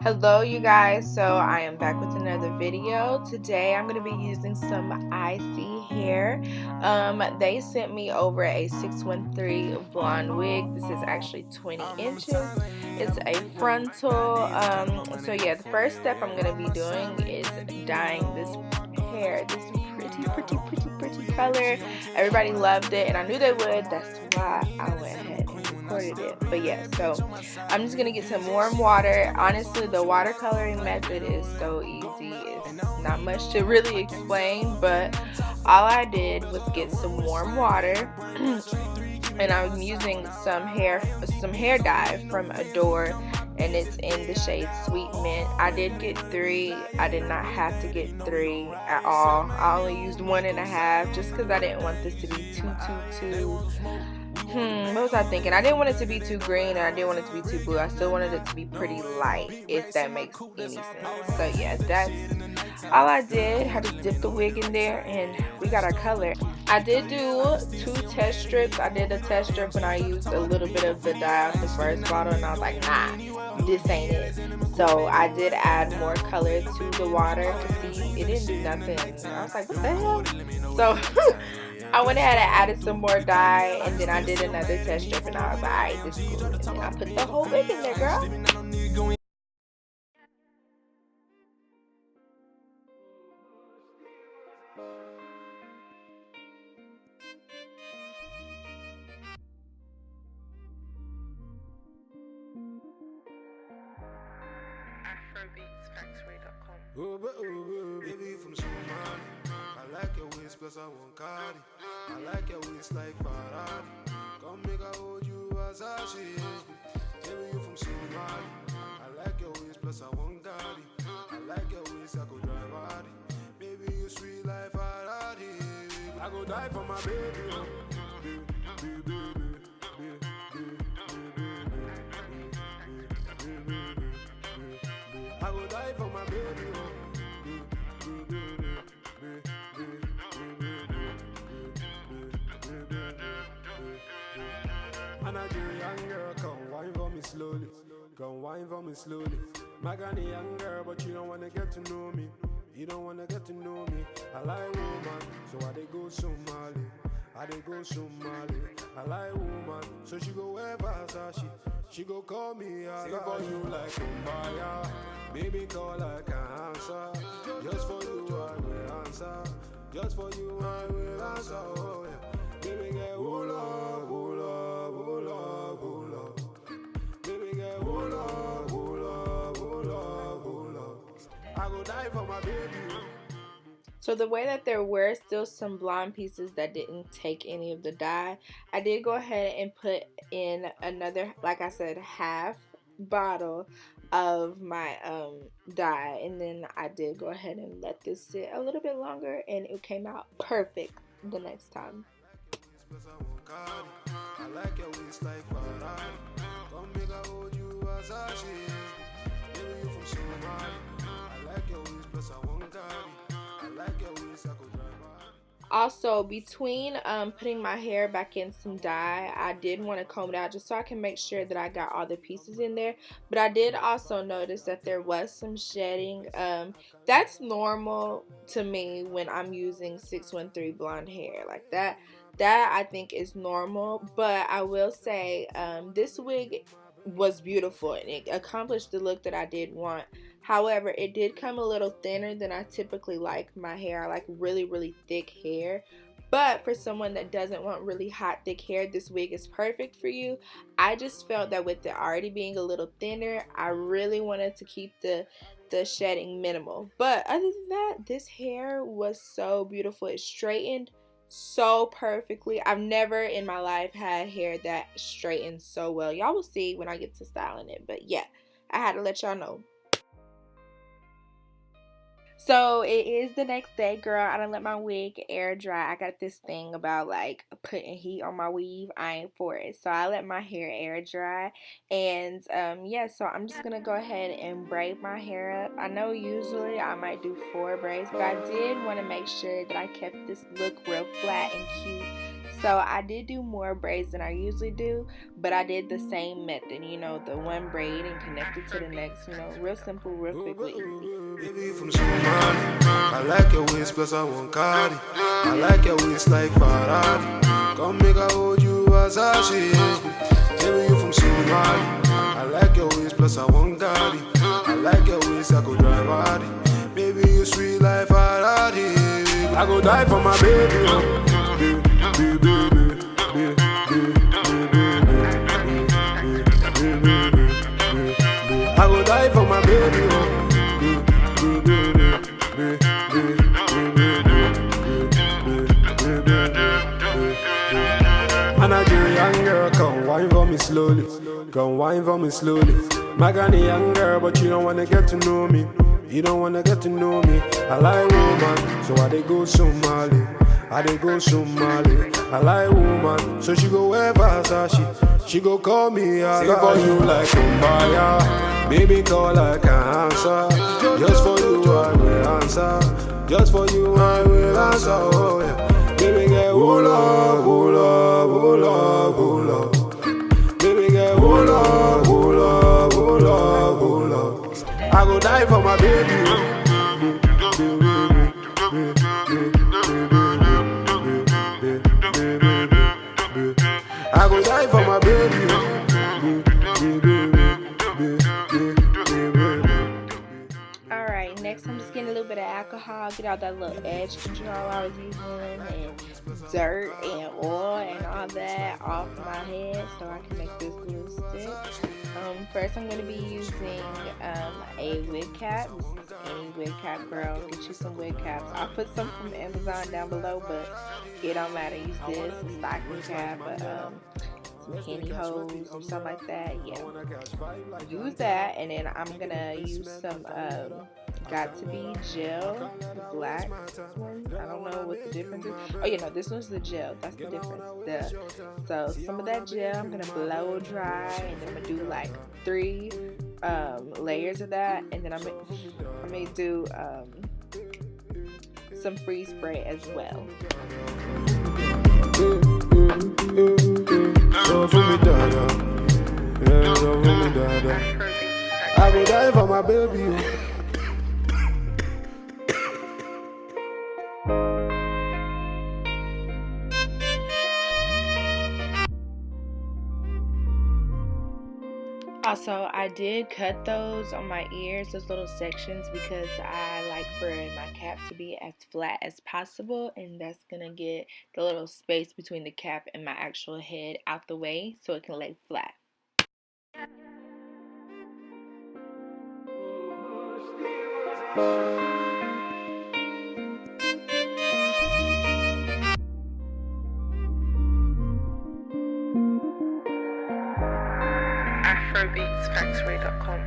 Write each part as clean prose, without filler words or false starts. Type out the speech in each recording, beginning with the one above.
Hello you guys, so I am back with another video. Today I'm going to be using some ISEE hair. They sent me over a 613 blonde wig. This is actually 20 inches. It's a frontal. So yeah, the first step I'm going to be doing is dyeing this hair, this pretty color. Everybody loved it and I knew they would. That's why I went ahead and recorded it. But yeah, so I'm just gonna get some warm water. Honestly, the watercoloring method is so easy. It's not much to really explain, but all I did was get some warm water and I'm using some hair dye from Adore, and it's in the shade Sweet Mint. I did get 3. I did not have to get 3 at all. I only used 1.5 just because I didn't want this to be too what was I thinking? I didn't want it to be too green and I didn't want it to be too blue. I still wanted it to be pretty light, if that makes any sense. So yeah, that's all I did. I just dipped the wig in there and we got our color. I did do 2 test strips. I did a test strip when I used a little bit of the dye off the first bottle and I was like, nah, this ain't it. So I did add more color to the water to see it didn't do nothing. I was like, what the hell? So I went ahead and added some more dye, and then I did another test strip, and I was like, alright, this is cool. And then I put the whole wig in there, girl. Baby from Somali, I like your waist plus I want Cardi. I like your waist like Ferrari. Come make I hold you as I say. Baby you from Somali, I like your waist plus I want Cardi. I like your waist I go drive Hardy. Baby you sweet like Ferrari. I go die for my baby. I go die for my baby. Nigerian girl, come wine for me slowly. Come wine for me slowly. My Ghanaian girl, but you don't wanna get to know me. You don't wanna get to know me. I like woman, so I they go Somali. I they go Somali. I like woman, so she go wear Versace. She go call me, I sing for you like Kumbaya. Baby call like an answer. Just for you I will answer. Just for you I will answer. Oh yeah. Baby get hold up, hold up, hold up, hold up. Baby get hold up, hold up, hold up, hold up. I go die for my baby. So the way that there were still some blonde pieces that didn't take any of the dye, I did go ahead and put in another, like I said, half bottle of my dye, and then I did go ahead and let this sit a little bit longer and it came out perfect the next time. I like your waist like Ferrari. Come make I hold you as I say. Baby you from Somali. I like your waist plus I want Cardi. I like your waist I go drive Hardy. Also, between putting my hair back in some dye, I did want to comb it out just so I can make sure that I got all the pieces in there. But I did also notice that there was some shedding. That's normal to me when I'm using 613 blonde hair like that. That I think is normal. But I will say this wig was beautiful and it accomplished the look that I did want. However, it did come a little thinner than I typically like my hair. I like really thick hair. But for someone that doesn't want really hot, thick hair, this wig is perfect for you. I just felt that with it already being a little thinner, I really wanted to keep the shedding minimal. But other than that, this hair was so beautiful. It straightened so perfectly. I've never in my life had hair that straightened so well. Y'all will see when I get to styling it. But yeah, I had to let y'all know. So it is the next day, girl. I done let my wig air dry. I got this thing about like putting heat on my weave. I ain't for it. So I let my hair air dry. And yeah, so I'm just gonna go ahead and braid my hair up. I know usually I might do 4 braids, but I did want to make sure that I kept this look real flat and cute. So I did do more braids than I usually do, but I did the same method, you know, the one braid and connect it to the next, you know, real simple, real quick, real easy. Baby from Somali, I like your waist plus I want Cardi. I like your waist like Ferrari. Come make I hold you as I see. Baby you from Somali, I like your waist plus I want Cardi. I like your waist, I go drive Hardy. Baby you sweet like Ferrari. I go die for my baby. I go die for my baby. Man, I do young girl, come wine for me slowly. Come wine for me slowly. My granny young girl, but you don't wanna get to know me. You don't wanna get to know me. I like woman, so I dey go Somali. I dey go Somali. I like woman, so she go wear Versace. She go call me a sing for you like Kumbaya. Baby call like an answer. Just for you I will answer. Just for you I will answer. Oh yeah. Baby get hold up, hold up, hold up, hold up. Baby get hold up, hold up, hold up, hold up. I go die for my baby. I go die for my baby. Alright, next I'm just getting a little bit of alcohol, get out that little edge control I was using, and dirt and oil and all that off my head so I can make this glue stick. First I'm going to be using a wig cap. This is any wig cap, girl. Get you some wig caps. I'll put some from Amazon down below, but it don't matter. Use this, a stocking cap, some pantyhose or something like that. Yeah, use that, and then I'm gonna use some got to be gel, the black one. I don't know what the difference is. Oh yeah, no, this one's the gel. That's the difference. So some of that gel I'm gonna blow dry, and then I'm gonna do like 3 layers of that, and then I may do some freeze spray as well. So for me, dada. Yeah, so for me, dada. I will die for my baby. Also, I did cut those on my ears, those little sections, because I like for my cap to be as flat as possible, and that's gonna get the little space between the cap and my actual head out the way so it can lay flat.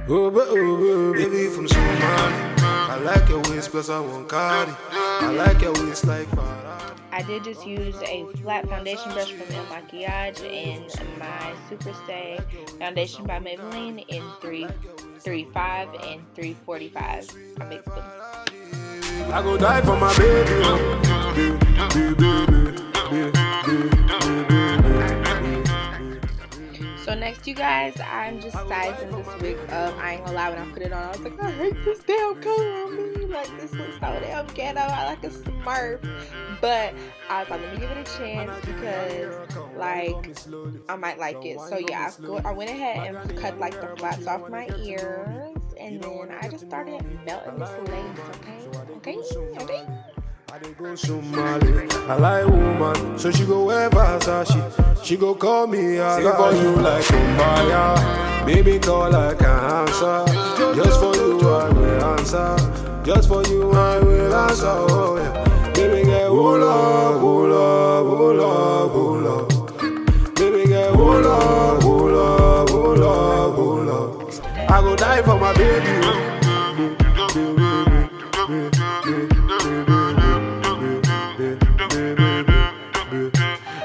Baby from Somali, I like your waist plus I want Cardi. I like your waist like Ferrari. I did just use a flat foundation brush from El Maquillage and my Superstay foundation by Maybelline in 335 and 345. I mixed them. I go die for my baby. So next, you guys, I'm just sizing this wig up. I ain't gonna lie, when I put it on, I was like, I hate this damn color on me. Like, this looks so damn ghetto. I like a Smurf. But I was like, let me give it a chance because, like, I might like it. So yeah, I went ahead and cut like the flaps off my ears, and then I just started melting this lace. Okay. I dey go Somali. I like woman, so she go wear Versace. She go call me a sing for you like Kumbaya. Baby call like an answer. Just for you I will answer. Just for you I will answer. Oh yeah. Baby get hold up, hold up, hold up, hold up. Baby get hold up, hold up, hold up, hold up. I go die for my baby.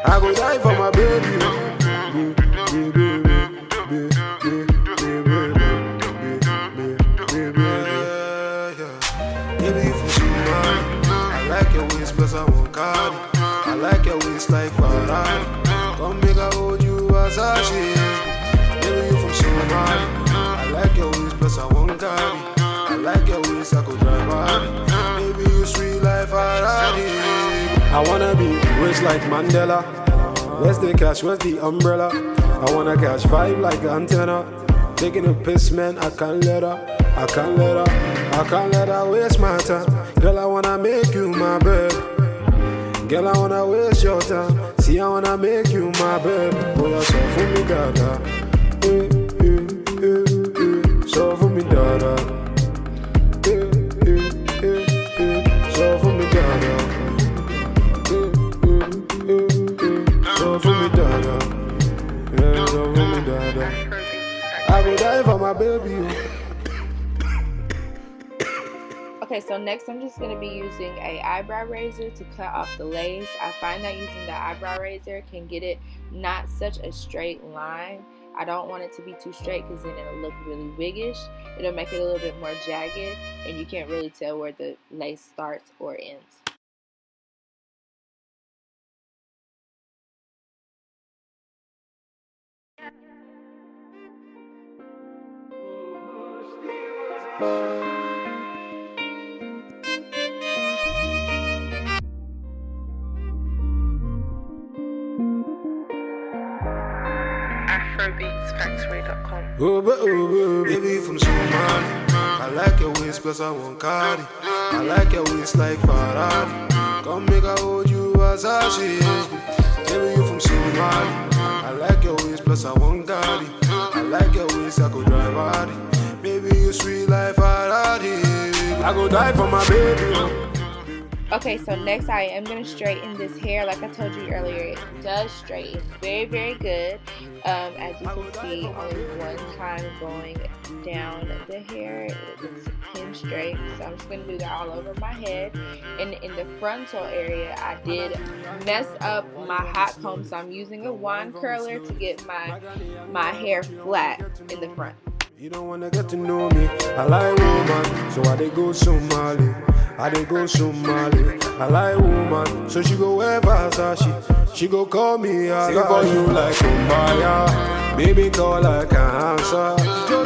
I go die for my baby. Baby from Somali, I like your waist plus I want Cardi. I like your waist like Ferrari. Versace. Baby, you from Somali. I like your waist, plus I want cardi. I like your waist, I could drive hard. Baby, you sweet life, Ferrari. I wanna be rich like Mandela. Where's the cash, where's the umbrella? I wanna catch vibe like an antenna. Taking a piss, man, I can't let her. I can't let her, I can't let her waste my time. Girl, I wanna make you my babe. Girl, I wanna waste your time. See, I wanna make you my babe. Oh, yeah, so for me, dada. So for me, dada. So for me, dada. So for me, dada. Yeah, so for me, dada. I will die for my baby. Okay, so next I'm just going to be using a eyebrow razor to cut off the lace. I find that using the eyebrow razor can get it not such a straight line. I don't want it to be too straight because then it'll look really wiggish. It'll make it a little bit more jagged and you can't really tell where the lace starts or ends. Baby, you from Somali. I like your waist, plus I want cardi. I like your waist like Ferrari. Come make I hold you Versace. Baby, you from Somali. I like your waist, plus I want cardi. I like your waist, I could drive hardy. Baby, you sweet like Ferrari. I go die for my baby. Okay, so next I am going to straighten this hair. Like I told you earlier, it does straighten very, very good. As you can see, only one time going down the hair, it's pin straight. So I'm just going to do that all over my head. And in the frontal area, I did mess up my hot comb. So I'm using a wand curler to get my hair flat in the front. You don't wanna get to know me. I like woman, so I dey go Somali. I dey go Somali. I like woman, so she go wear Versace. She go call me Sing for you like Kumbaya. Baby call like an answer.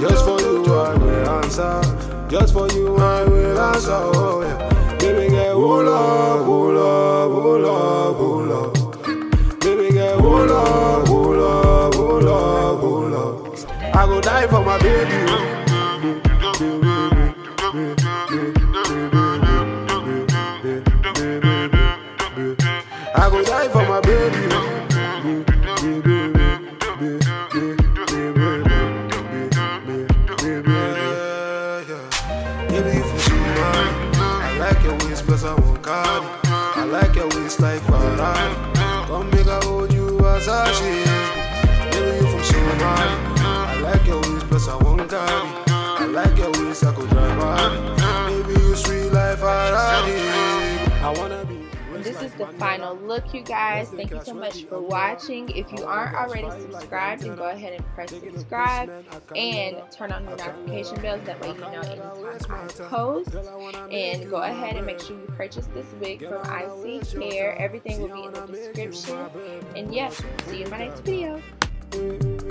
Just for you I will answer. Just for you I will answer. Oh yeah. Baby get wool up, wool up, wool up, wool up. Baby get wool up, wool up, wool up, wool up. I go die for my baby. I go die for my baby. Baby, for Somali. I like your waist, plus I want cardi. I like your waist like Ferrari. Come make I hold you Versace. Baby, you from Somali. I like your waist, plus I want cardi. I like your waist, I could drive hardy. Baby, you sweet like Ferrari. I wanna be. This is the final look, you guys. Thank you so much for watching. If you aren't already subscribed, then go ahead and press subscribe and turn on your notification bells. That way you know anytime I post. And go ahead and make sure you purchase this wig from ISEE Hair. Everything will be in the description. And yeah, see you in my next video.